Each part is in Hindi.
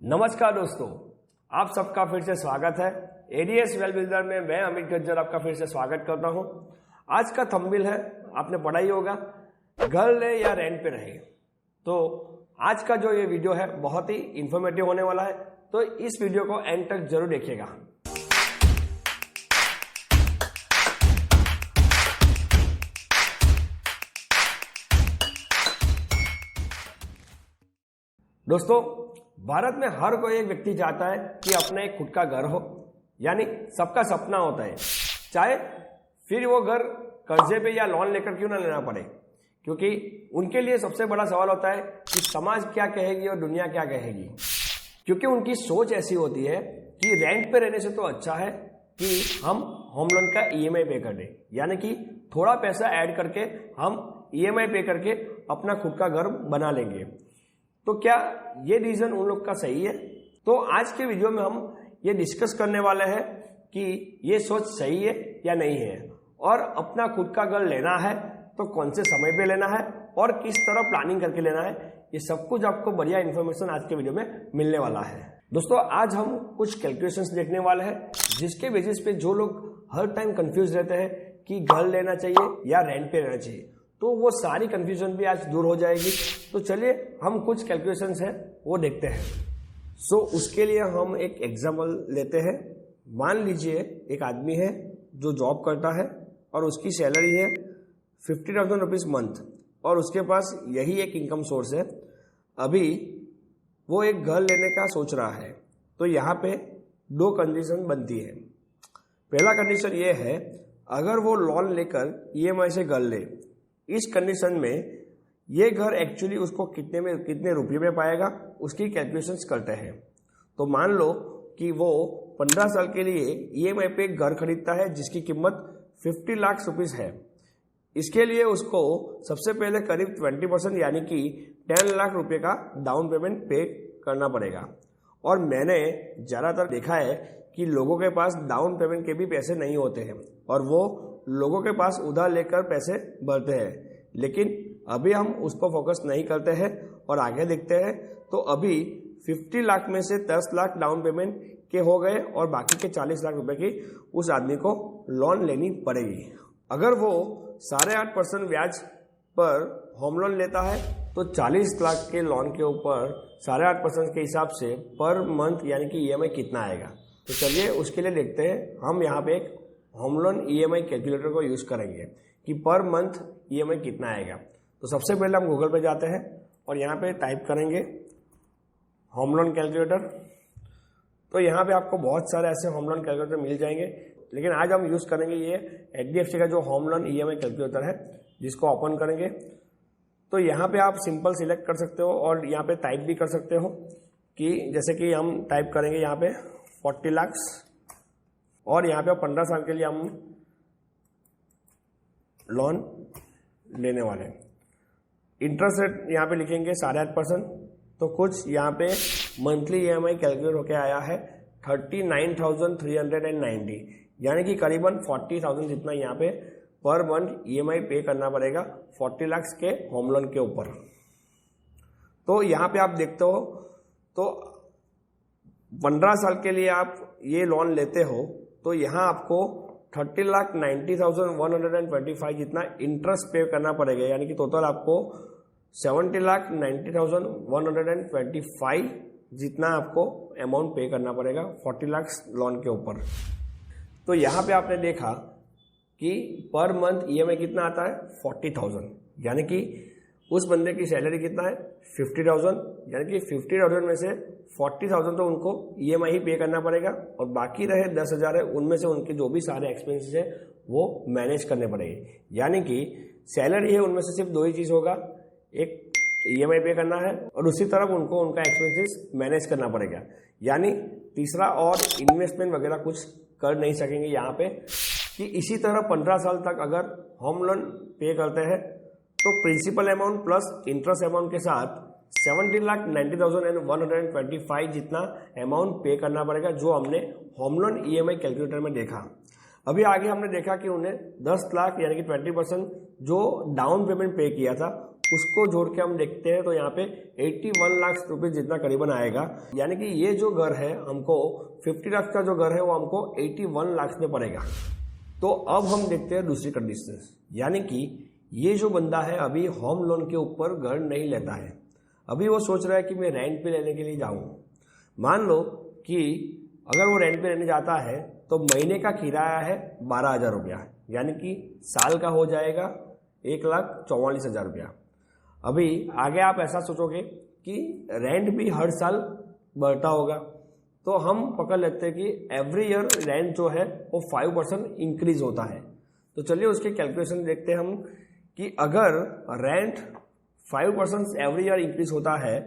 नमस्कार दोस्तों, आप सबका फिर से स्वागत है एडीएस वेल बिल्डर में। मैं अमित गज्जर आपका फिर से स्वागत करता हूं। आज का थंबनेल है, आपने पढ़ा ही होगा, घर ले या रेंट पे रहे। तो आज का जो ये वीडियो है बहुत ही इंफॉर्मेटिव होने वाला है, तो इस वीडियो को एंड तक जरूर देखिएगा। दोस्तों, भारत में हर कोई एक व्यक्ति चाहता है कि अपना एक खुद का घर हो, यानी सबका सपना होता है, चाहे फिर वो घर कर्जे पे या लोन लेकर क्यों ना लेना पड़े, क्योंकि उनके लिए सबसे बड़ा सवाल होता है कि समाज क्या कहेगी और दुनिया क्या कहेगी। क्योंकि उनकी सोच ऐसी होती है कि रेंट पे रहने से तो अच्छा है कि हम होम लोन का ईएमआई पे कर दें, यानी कि थोड़ा पैसा ऐड करके हम ईएमआई पे करके अपना खुद का घर बना लेंगे। तो क्या ये रीजन उन लोग का सही है? तो आज के वीडियो में हम ये डिस्कस करने वाले हैं कि ये सोच सही है या नहीं है, और अपना खुद का घर लेना है तो कौन से समय पे लेना है और किस तरह प्लानिंग करके लेना है। ये सब कुछ आपको बढ़िया इन्फॉर्मेशन आज के वीडियो में मिलने वाला है। दोस्तों, आज हम कुछ कैलकुलेशंस देखने वाले हैं जिसके बेसिस पे जो लोग हर टाइम कंफ्यूज रहते हैं कि घर लेना चाहिए या रेंट पे रहना चाहिए, तो वो सारी कंफ्यूजन भी आज दूर हो जाएगी। तो चलिए हम कुछ कैलकुलेशंस हैं वो देखते हैं। सो उसके लिए हम एक एग्जाम्पल लेते हैं। मान लीजिए एक आदमी है जो जॉब करता है और उसकी सैलरी है 50,000 रुपीज मंथ, और उसके पास यही एक इनकम सोर्स है। अभी वो एक घर लेने का सोच रहा है, तो यहाँ पे दो कंडीशन बनती है। पहला कंडीशन ये है, अगर वो लोन लेकर ईएमआई से घर ले, इस कंडीशन में ये घर एक्चुअली उसको कितने रुपये में पाएगा, उसकी कैलकुलेशंस करते हैं। तो मान लो कि वो 15 साल के लिए ईएमआई पे एक घर खरीदता है जिसकी कीमत 50 लाख रुपीस है। इसके लिए उसको सबसे पहले करीब 20% यानी कि 10 लाख रुपए का डाउन पेमेंट पे करना पड़ेगा। और मैंने ज़्यादातर देखा है कि लोगों के पास डाउन पेमेंट के भी पैसे नहीं होते हैं और वो लोगों के पास उधार लेकर पैसे भरते हैं। लेकिन अभी हम उस पर फोकस नहीं करते हैं और आगे देखते हैं। तो अभी 50 लाख में से 10 लाख डाउन पेमेंट के हो गए और बाकी के 40 लाख रुपए की उस आदमी को लोन लेनी पड़ेगी। अगर वो 8.5% ब्याज पर होम लोन लेता है तो 40 लाख के लोन के ऊपर 8.5% के हिसाब से पर मंथ यानी कि ईएमआई कितना आएगा। तो चलिए उसके लिए देखते हैं। हम यहाँ पे एक होम लोन ईएमआई कैलकुलेटर को यूज करेंगे कि पर मंथ ईएमआई कितना आएगा। तो सबसे पहले हम गूगल पे जाते हैं और यहाँ पे टाइप करेंगे होम लोन कैलकुलेटर। तो यहाँ पे आपको बहुत सारे ऐसे होम लोन कैलकुलेटर मिल जाएंगे, लेकिन आज हम यूज करेंगे ये एचडीएफसी का जो होम लोन ईएमआई कैलकुलेटर है, जिसको ओपन करेंगे। तो यहाँ पे आप सिंपल सिलेक्ट कर सकते हो और यहाँ पे टाइप भी कर सकते हो कि जैसे कि हम टाइप करेंगे यहाँ पे 40 लाख और यहाँ पे 15 साल के लिए हम लोन लेने वाले हैं। इंटरेस्ट रेट यहाँ पे लिखेंगे 8.5%। तो कुछ यहाँ पे मंथली ईएमआई कैलकुलेट होके आया है 39,390, यानी कि करीबन 40,000 जितना यहाँ पे पर मंथ ईएमआई पे करना पड़ेगा 40 लाख के होम लोन के ऊपर। तो यहाँ पे आप देखते हो, तो 15 साल के लिए आप ये लोन लेते हो तो यहाँ आपको 30,90,125 जितना इंटरेस्ट पे करना पड़ेगा, यानी कि टोटल आपको 70,90,125 जितना आपको अमाउंट पे करना पड़ेगा 40 लाख लोन के ऊपर। तो यहाँ पे आपने देखा कि पर मंथ ईएमआई कितना आता है 40,000, यानी कि उस बंदे की सैलरी कितना है 50,000, यानी कि 50,000 में से 40,000 तो उनको ईएमआई ही पे करना पड़ेगा और बाकी रहे 10,000 है, उनमें से उनके जो भी सारे एक्सपेंसेस है वो मैनेज करने पड़ेंगे। यानी कि सैलरी है, उनमें से सिर्फ दो ही चीज़ होगा, एक ईएमआई पे करना है और उसी तरफ उनको उनका एक्सपेंसेस मैनेज करना पड़ेगा। यानी तीसरा और इन्वेस्टमेंट वगैरह कुछ कर नहीं सकेंगे यहाँ पे। कि इसी तरह 15 साल तक अगर होम लोन पे करते हैं तो principal amount plus interest amount के साथ 70,90,125 जितना अमाउंट पे करना पड़ेगा, जो हमने होम लोन ईएमआई कैलकुलेटर में देखा। अभी आगे हमने देखा कि उन्हें 10 लाख यानी कि 20% जो डाउन पेमेंट पे किया था उसको जोड़ के हम देखते हैं तो यहाँ पे 81 लाख रुपए जितना करीबन आएगा। यानी कि ये जो घर है हमको 50 लाख का जो घर है वो हमको 81 लाख में पड़ेगा। तो अब हम देखते हैं दूसरी कंडीशन, यानी कि ये जो बंदा है अभी होम लोन के ऊपर घर नहीं लेता है, अभी वो सोच रहा है कि मैं रेंट पे लेने के लिए जाऊं। मान लो कि अगर वो रेंट पे लेने जाता है तो महीने का किराया है 12,000 रुपया, यानी कि साल का हो जाएगा 1,44,000 रुपया। अभी आगे आप ऐसा सोचोगे कि रेंट भी हर साल बढ़ता होगा, तो हम पकड़ लेते हैं कि एवरी ईयर रेंट जो है वो 5% इंक्रीज होता है। तो चलिए उसके कैलकुलेशन देखते हैं हम कि अगर रेंट 5% एवरी ईयर इंक्रीज होता है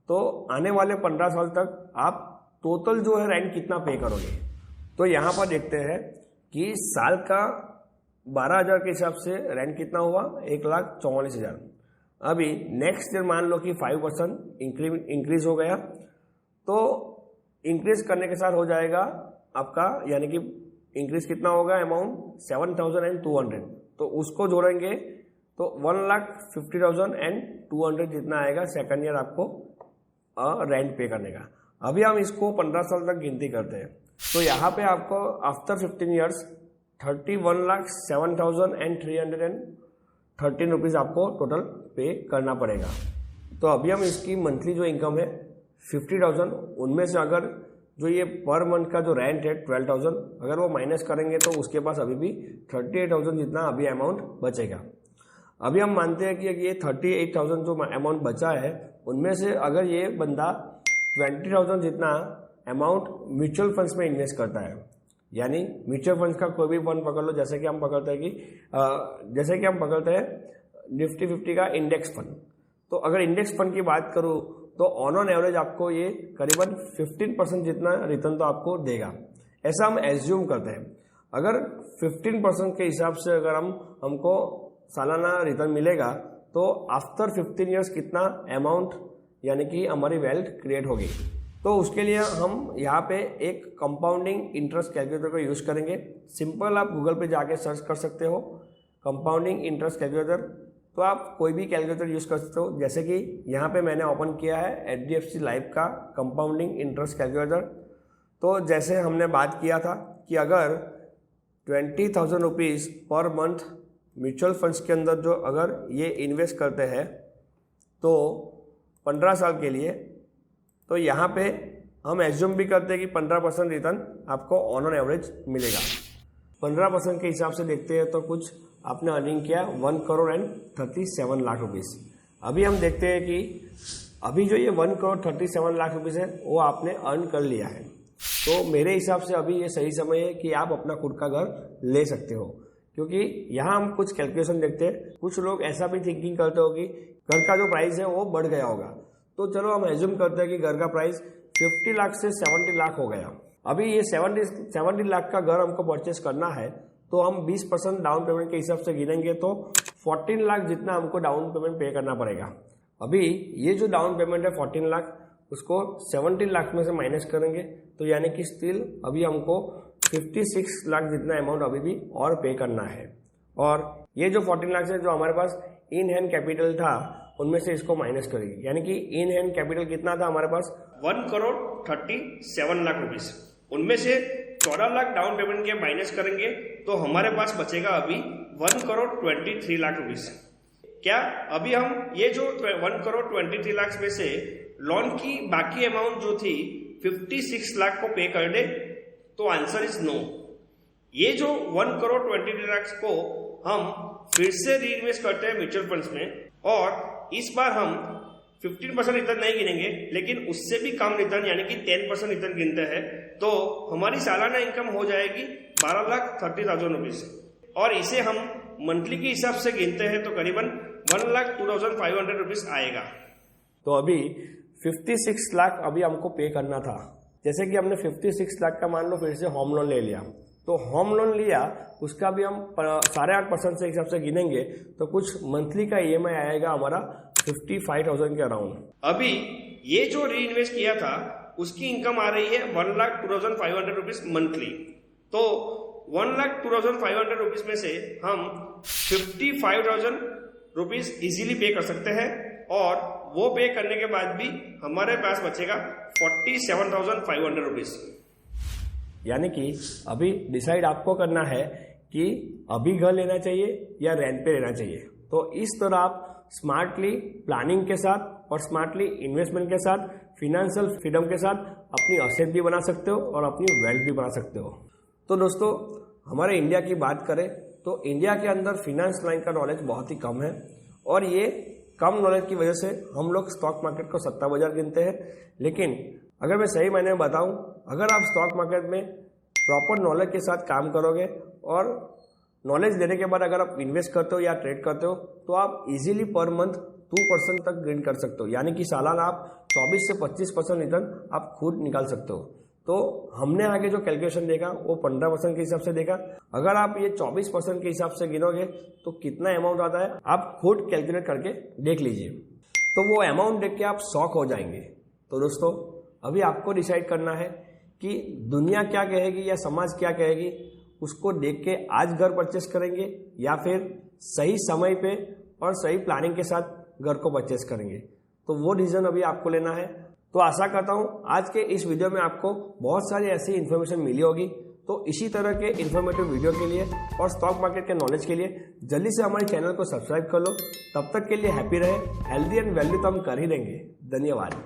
तो आने वाले 15 साल तक आप टोटल जो है रेंट कितना पे करोगे। तो यहाँ पर देखते हैं कि साल का 12,000 के हिसाब से रेंट कितना हुआ 1,44,000। अभी नेक्स्ट ईयर मान लो कि 5% इंक्रीज हो गया, तो इंक्रीज करने के साथ हो जाएगा आपका, यानी कि इंक्रीज कितना होगा अमाउंट 7,200, तो उसको जोड़ेंगे तो 1,50,200 जितना आएगा सेकंड ईयर आपको रेंट पे करने का। अभी हम इसको 15 साल तक गिनती करते हैं, तो यहाँ पे आपको आफ्टर 15 ईयर्स 31,07,313 रुपीज आपको टोटल पे करना पड़ेगा। तो अभी हम इसकी मंथली जो इनकम है 50,000, उनमें से अगर जो ये पर मंथ का जो रेंट है 12,000 अगर वो माइनस करेंगे तो उसके पास अभी भी 38,000 जितना अभी अमाउंट बचेगा। अभी हम मानते हैं कि ये 38,000 जो अमाउंट बचा है उनमें से अगर ये बंदा 20,000 जितना अमाउंट म्यूचुअल फंड्स में इन्वेस्ट करता है, यानी म्यूचुअल फंड्स का कोई भी फंड पकड़ लो, जैसे कि हम पकड़ते हैं निफ्टी 50 का इंडेक्स फंड। तो अगर इंडेक्स फंड की बात करूं तो ऑन एवरेज आपको ये करीबन 15% जितना रिटर्न तो आपको देगा, ऐसा हम एज्यूम करते हैं। अगर 15% के हिसाब से अगर हमको सालाना रिटर्न मिलेगा तो आफ्टर 15 ईयर्स कितना अमाउंट यानी कि हमारी वेल्थ क्रिएट होगी। तो उसके लिए हम यहाँ पे एक कंपाउंडिंग इंटरेस्ट कैलकुलेटर का यूज करेंगे। सिंपल आप गूगल पे जाके सर्च कर सकते हो कंपाउंडिंग इंटरेस्ट कैलकुलेटर, तो आप कोई भी कैलकुलेटर यूज कर सकते हो। जैसे कि यहाँ पे मैंने ओपन किया है HDFC लाइफ का कंपाउंडिंग इंटरेस्ट कैलकुलेटर। तो जैसे हमने बात किया था कि अगर 20,000 rupees per month mutual funds के अंदर जो अगर ये इन्वेस्ट करते हैं तो 15 साल के लिए, तो यहाँ पे हम एज्यूम भी करते हैं कि 15% रिटर्न आपको ऑन एवरेज मिलेगा। 15% के हिसाब से देखते हैं तो कुछ आपने अर्निंग किया 1,37 लाख रुपीज़। अभी हम देखते हैं कि अभी जो ये 1,37 लाख रुपीज़ है वो आपने अर्न कर लिया है। तो मेरे हिसाब से अभी ये सही समय है कि आप अपना खुद का घर ले सकते हो, क्योंकि यहाँ हम कुछ कैलकुलेशन देखते हैं। कुछ लोग ऐसा भी थिंकिंग करते हो कि घर का जो प्राइस है वो बढ़ गया होगा, तो चलो हम एज्यूम करते हैं कि घर का प्राइस 50 लाख से 70 लाख हो गया। अभी ये 70 लाख का घर हमको परचेस करना है, तो हम 20% डाउन पेमेंट के हिसाब से गिनेंगे तो 14 लाख जितना हमको डाउन पेमेंट पे करना पड़ेगा। अभी ये जो डाउन पेमेंट है 14 लाख, उसको 17 लाख में से माइनस करेंगे, तो यानी कि स्टिल अभी हमको 56 लाख जितना अमाउंट अभी भी और पे करना है। और ये जो 14 लाख है जो हमारे पास इन हैंड कैपिटल था उनमें से इसको माइनस करेंगे, यानी कि इन हैंड कैपिटल कितना था हमारे पास 1,37 लाख रुपीज। उनमें से 14 लाख डाउन पेमेंट के माइनस करेंगे तो हमारे पास बचेगा अभी 1,23 लाख रुपीज। क्या अभी हम ये जो 1,23 लाख में से लोन की बाकी अमाउंट जो थी 56 लाख को पे कर दे? तो आंसर इज नो। ये जो 1,23 लाख को हम फिर से री इन्वेस्ट करते हैं म्यूचुअल फंड्स में, और इस बार हम 15% रिटर्न नहीं गिनेंगे लेकिन उससे भी कम रिटर्न यानी कि 10% रिटर्न गिनते हैं, तो हमारी सालाना इनकम हो जाएगी 12,30,000 रुपीज। और इसे हम मंथली के हिसाब से गिनते हैं तो करीबन 1,02,500 रुपीज आएगा। तो अभी 56 लाख अभी हमको पे करना था। जैसे कि हमने 56 लाख का मान लो फिर से होम लोन ले लिया, तो होम लोन लिया उसका भी हम 8.5% से हिसाब से गिनेंगे तो कुछ मंथली का EMI आएगा हमारा 55,000 के अराउंड। अभी ये जो री इन्वेस्ट किया था उसकी इनकम आ रही है 1,02,500 रुपीज मंथली। तो 1,02,500 रुपीज में से हम 55,000 रुपीज इजीली पे कर सकते हैं और वो पे करने के बाद भी हमारे पास बचेगा 47,500 रुपीज। यानी कि अभी डिसाइड आपको करना है कि अभी घर लेना चाहिए या रेंट पे लेना चाहिए। तो इस तरह आप स्मार्टली प्लानिंग के साथ और स्मार्टली इन्वेस्टमेंट के साथ फिनेंशियल फ्रीडम के साथ अपनी असेट भी बना सकते हो और अपनी वेल्थ भी बना सकते हो। तो दोस्तों, हमारे इंडिया की बात करें तो इंडिया के अंदर फिनेंस लाइन का नॉलेज बहुत ही कम है और ये कम नॉलेज की वजह से हम लोग स्टॉक मार्केट को सट्टा बाजार गिनते हैं। लेकिन अगर मैं सही मायने में बताऊं, अगर आप स्टॉक मार्केट में प्रॉपर नॉलेज के साथ काम करोगे और नॉलेज लेने के बाद अगर आप इन्वेस्ट करते हो या ट्रेड करते हो तो आप इजीली पर मंथ 2% तक गेन कर सकते हो। यानी कि सालाना आप 24 से 25% रिटर्न आप खुद निकाल सकते हो। तो हमने आगे जो कैलकुलेशन देखा वो 15% के हिसाब से देखा। अगर आप ये 24% के हिसाब से गिनोगे तो कितना अमाउंट आता है आप खुद कैलकुलेट करके देख लीजिए। तो वो अमाउंट देख के आप शॉक हो जाएंगे। तो दोस्तों, अभी आपको डिसाइड करना है कि दुनिया क्या कहेगी या समाज क्या कहेगी, उसको देख के आज घर परचेस करेंगे या फिर सही समय पे और सही प्लानिंग के साथ घर को परचेस करेंगे। तो वो डिसीजन अभी आपको लेना है। तो आशा करता हूं आज के इस वीडियो में आपको बहुत सारी ऐसी इन्फॉर्मेशन मिली होगी। तो इसी तरह के इन्फॉर्मेटिव वीडियो के लिए और स्टॉक मार्केट के नॉलेज के लिए जल्दी से हमारे चैनल को सब्सक्राइब कर लो। तब तक के लिए हैप्पी रहे, हेल्दी एंड वैल्यू तो हम कर ही देंगे। धन्यवाद।